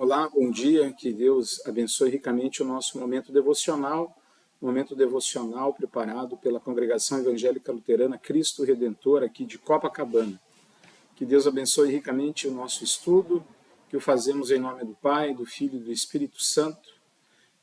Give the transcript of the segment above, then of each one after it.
Olá, bom dia, que Deus abençoe ricamente o nosso momento devocional preparado pela Congregação Evangélica Luterana Cristo Redentor aqui de Copacabana. Que Deus abençoe ricamente o nosso estudo, que o fazemos em nome do Pai, do Filho e do Espírito Santo,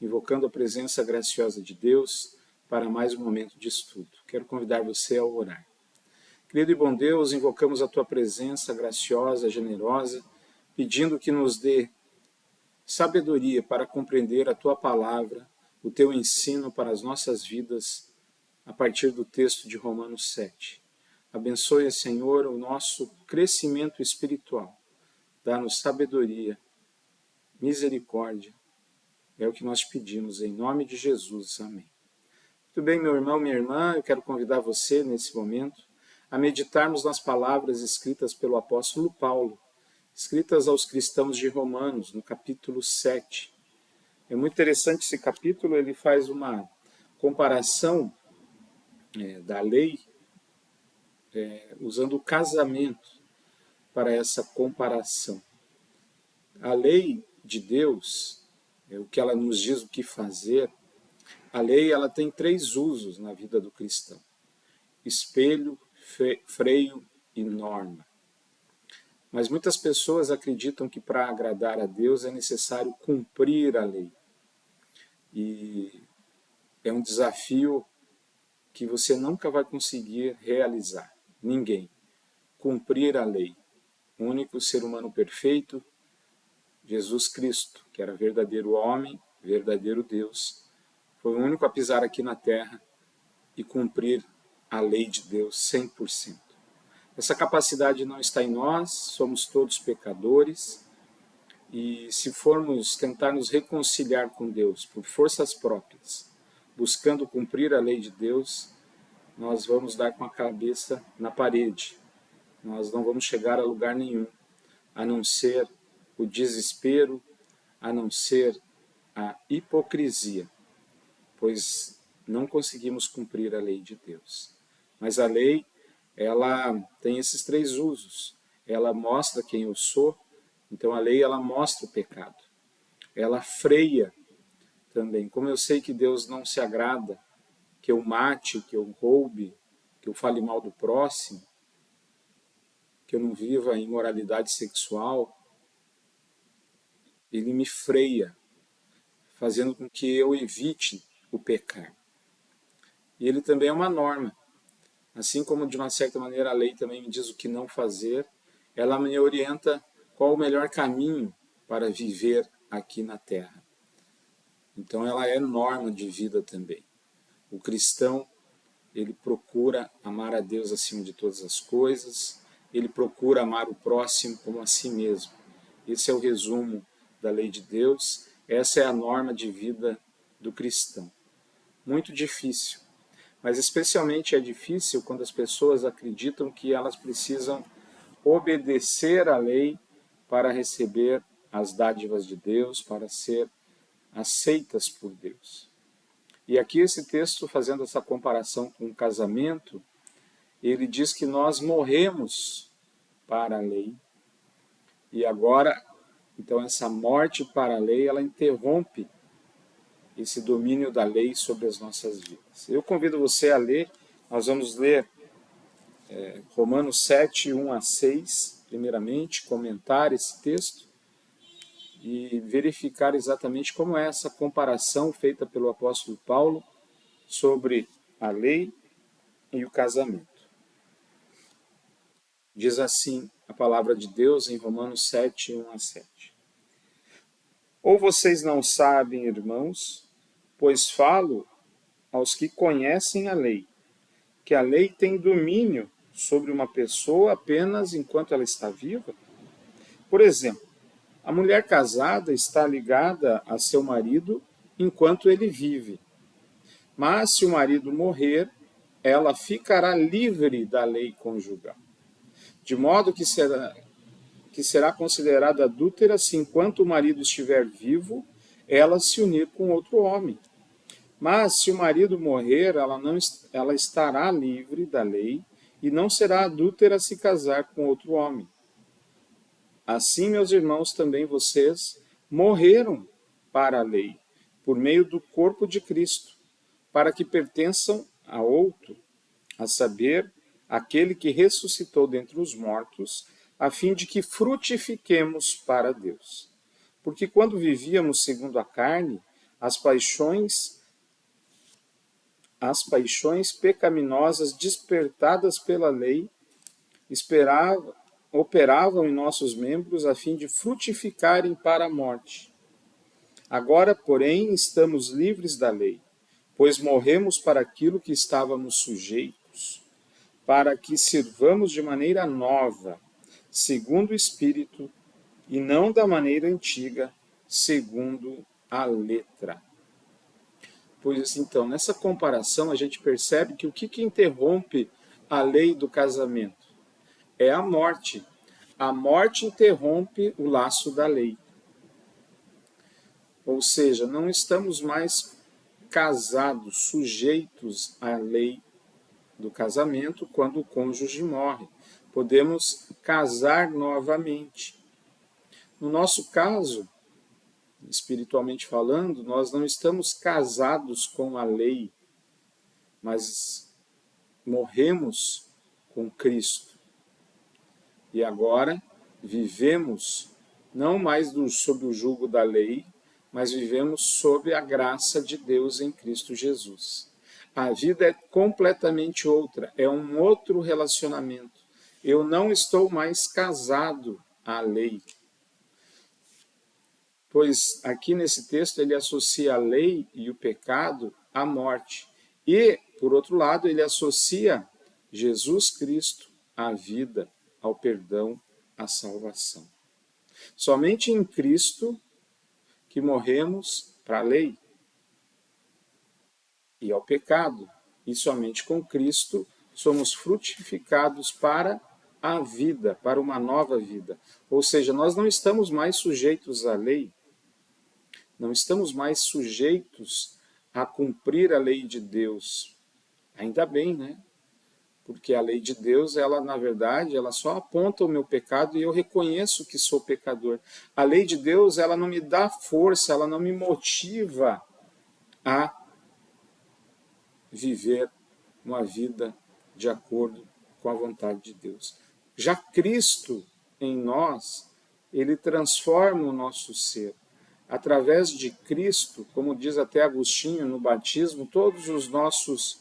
invocando a presença graciosa de Deus para mais um momento de estudo. Quero convidar você a orar. Querido e bom Deus, invocamos a Tua presença graciosa, generosa, pedindo que nos dê sabedoria para compreender a Tua palavra, o Teu ensino para as nossas vidas, a partir do texto de Romanos 7. Abençoe, Senhor, o nosso crescimento espiritual. Dá-nos sabedoria, misericórdia. É o que nós pedimos, em nome de Jesus. Amém. Muito bem, meu irmão, minha irmã, eu quero convidar você, nesse momento, a meditarmos nas palavras escritas pelo apóstolo Paulo, escritas aos cristãos de Romanos, no capítulo 7. É muito interessante esse capítulo, ele faz uma comparação da lei, usando o casamento para essa comparação. A lei de Deus, o que ela nos diz o que fazer, a lei ela tem três usos na vida do cristão: espelho, freio e norma. Mas muitas pessoas acreditam que para agradar a Deus é necessário cumprir a lei. E é um desafio que você nunca vai conseguir realizar. Ninguém. Cumprir a lei. O único ser humano perfeito, Jesus Cristo, que era verdadeiro homem, verdadeiro Deus, foi o único a pisar aqui na terra e cumprir a lei de Deus 100%. Essa capacidade não está em nós, somos todos pecadores, e se formos tentar nos reconciliar com Deus por forças próprias, buscando cumprir a lei de Deus, nós vamos dar com a cabeça na parede. Nós não vamos chegar a lugar nenhum, a não ser o desespero, a não ser a hipocrisia, pois não conseguimos cumprir a lei de Deus. Mas a lei, ela tem esses três usos. Ela mostra quem eu sou, então a lei ela mostra o pecado. Ela freia também. Como eu sei que Deus não se agrada que eu mate, que eu roube, que eu fale mal do próximo, que eu não viva imoralidade sexual, ele me freia, fazendo com que eu evite o pecar. E ele também é uma norma. Assim como, de uma certa maneira, a lei também me diz o que não fazer, ela me orienta qual o melhor caminho para viver aqui na Terra. Então, ela é norma de vida também. O cristão, ele procura amar a Deus acima de todas as coisas, ele procura amar o próximo como a si mesmo. Esse é o resumo da lei de Deus, essa é a norma de vida do cristão. Muito difícil. Mas especialmente é difícil quando as pessoas acreditam que elas precisam obedecer à lei para receber as dádivas de Deus, para ser aceitas por Deus. E aqui esse texto, fazendo essa comparação com o casamento, ele diz que nós morremos para a lei. E agora, então essa morte para a lei, ela interrompe esse domínio da lei sobre as nossas vidas. Eu convido você a ler, nós vamos ler Romanos 7, 1 a 6, primeiramente, comentar esse texto e verificar exatamente como é essa comparação feita pelo apóstolo Paulo sobre a lei e o casamento. Diz assim a palavra de Deus em Romanos 7, 1 a 7. Ou vocês não sabem, irmãos, pois falo aos que conhecem a lei, que a lei tem domínio sobre uma pessoa apenas enquanto ela está viva? Por exemplo, a mulher casada está ligada a seu marido enquanto ele vive. Mas se o marido morrer, ela ficará livre da lei conjugal. De modo que será considerada adúltera se enquanto o marido estiver vivo, ela se unir com outro homem. Mas se o marido morrer, ela estará livre da lei e não será adúltera se casar com outro homem. Assim, meus irmãos, também vocês morreram para a lei, por meio do corpo de Cristo, para que pertençam a outro, a saber, aquele que ressuscitou dentre os mortos, a fim de que frutifiquemos para Deus. Porque quando vivíamos segundo a carne, as paixões pecaminosas despertadas pela lei operavam em nossos membros a fim de frutificarem para a morte. Agora, porém, estamos livres da lei, pois morremos para aquilo que estávamos sujeitos, para que sirvamos de maneira nova, segundo o Espírito, e não da maneira antiga, segundo a letra. Pois então, nessa comparação, a gente percebe que o que interrompe a lei do casamento é a morte. A morte interrompe o laço da lei. Ou seja, não estamos mais casados, sujeitos à lei do casamento quando o cônjuge morre. Podemos casar novamente. No nosso caso, espiritualmente falando, nós não estamos casados com a lei, mas morremos com Cristo. E agora vivemos não mais sob o jugo da lei, mas vivemos sob a graça de Deus em Cristo Jesus. A vida é completamente outra, é um outro relacionamento. Eu não estou mais casado à lei. Pois aqui nesse texto ele associa a lei e o pecado à morte. E, por outro lado, ele associa Jesus Cristo à vida, ao perdão, à salvação. Somente em Cristo que morremos para a lei e ao pecado. E somente com Cristo somos frutificados para a vida, para uma nova vida. Ou seja, nós não estamos mais sujeitos à lei, não estamos mais sujeitos a cumprir a lei de Deus. Ainda bem, né? Porque a lei de Deus, ela na verdade, ela só aponta o meu pecado e eu reconheço que sou pecador. A lei de Deus, ela não me dá força, ela não me motiva a viver uma vida de acordo com a vontade de Deus. Já Cristo em nós, ele transforma o nosso ser. Através de Cristo, como diz até Agostinho no batismo, todos os nossos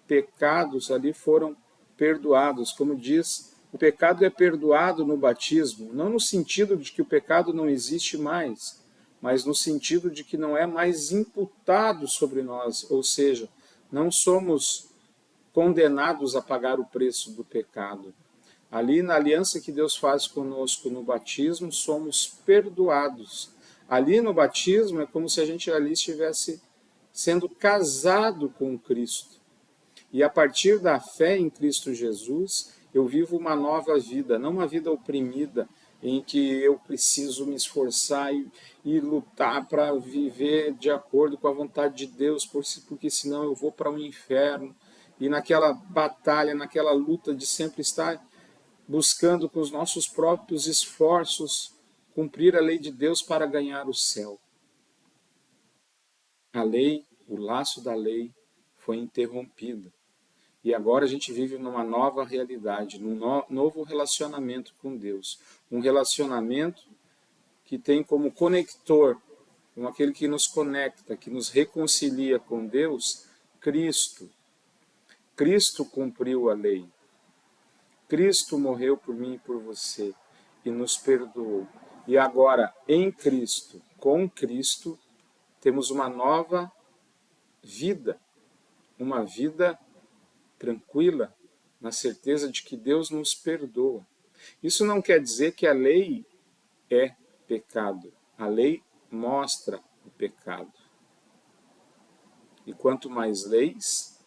pecados ali foram perdoados. Como diz, o pecado é perdoado no batismo, não no sentido de que o pecado não existe mais, mas no sentido de que não é mais imputado sobre nós, ou seja, não somos condenados a pagar o preço do pecado. Ali na aliança que Deus faz conosco no batismo, somos perdoados. Ali no batismo é como se a gente ali estivesse sendo casado com Cristo. E a partir da fé em Cristo Jesus, eu vivo uma nova vida, não uma vida oprimida, em que eu preciso me esforçar e lutar para viver de acordo com a vontade de Deus, porque senão eu vou para o inferno. E naquela batalha, naquela luta de sempre estar buscando com os nossos próprios esforços cumprir a lei de Deus para ganhar o céu. A lei, o laço da lei, foi interrompida. E agora a gente vive numa nova realidade, num novo relacionamento com Deus. Um relacionamento que tem como conector, como aquele que nos conecta, que nos reconcilia com Deus, Cristo. Cristo cumpriu a lei. Cristo morreu por mim e por você e nos perdoou. E agora, em Cristo, com Cristo, temos uma nova vida, uma vida tranquila, na certeza de que Deus nos perdoa. Isso não quer dizer que a lei é pecado. A lei mostra o pecado. E quanto mais leis,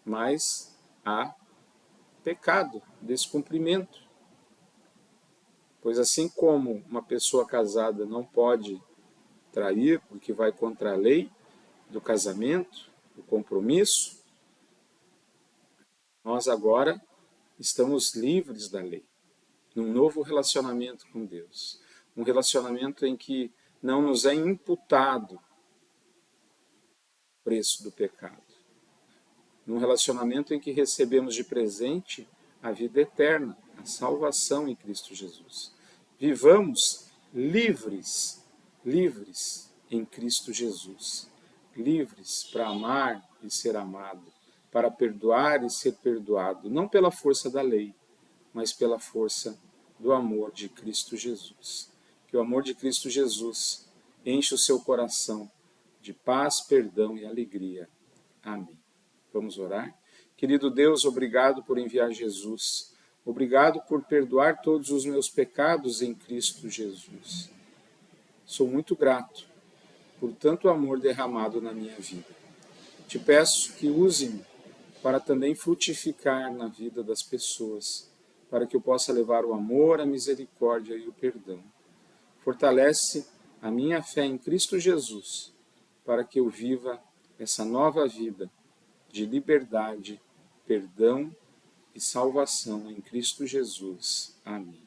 mais há pecado, descumprimento. Pois assim como uma pessoa casada não pode trair porque vai contra a lei do casamento, do compromisso, nós agora estamos livres da lei, num novo relacionamento com Deus. Um relacionamento em que não nos é imputado o preço do pecado. Num relacionamento em que recebemos de presente a vida eterna, a salvação em Cristo Jesus. Vivamos livres em Cristo Jesus. Livres para amar e ser amado, para perdoar e ser perdoado, não pela força da lei, mas pela força do amor de Cristo Jesus. Que o amor de Cristo Jesus enche o seu coração de paz, perdão e alegria. Amém. Vamos orar? Querido Deus, obrigado por enviar Jesus. Obrigado por perdoar todos os meus pecados em Cristo Jesus. Sou muito grato por tanto amor derramado na minha vida. Te peço que use-me para também frutificar na vida das pessoas, para que eu possa levar o amor, a misericórdia e o perdão. Fortalece a minha fé em Cristo Jesus, para que eu viva essa nova vida de liberdade, perdão e salvação em Cristo Jesus. Amém.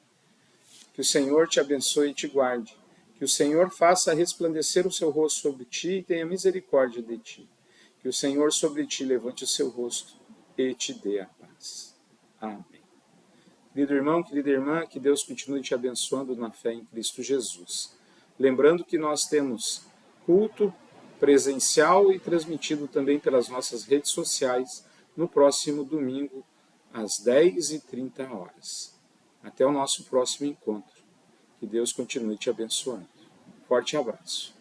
Que o Senhor te abençoe e te guarde. Que o Senhor faça resplandecer o seu rosto sobre ti e tenha misericórdia de ti. Que o Senhor sobre ti levante o seu rosto e te dê a paz. Amém. Querido irmão, querida irmã, que Deus continue te abençoando na fé em Cristo Jesus. Lembrando que nós temos culto presencial e transmitido também pelas nossas redes sociais no próximo domingo, às 10h30. Até o nosso próximo encontro. Que Deus continue te abençoando. Forte abraço.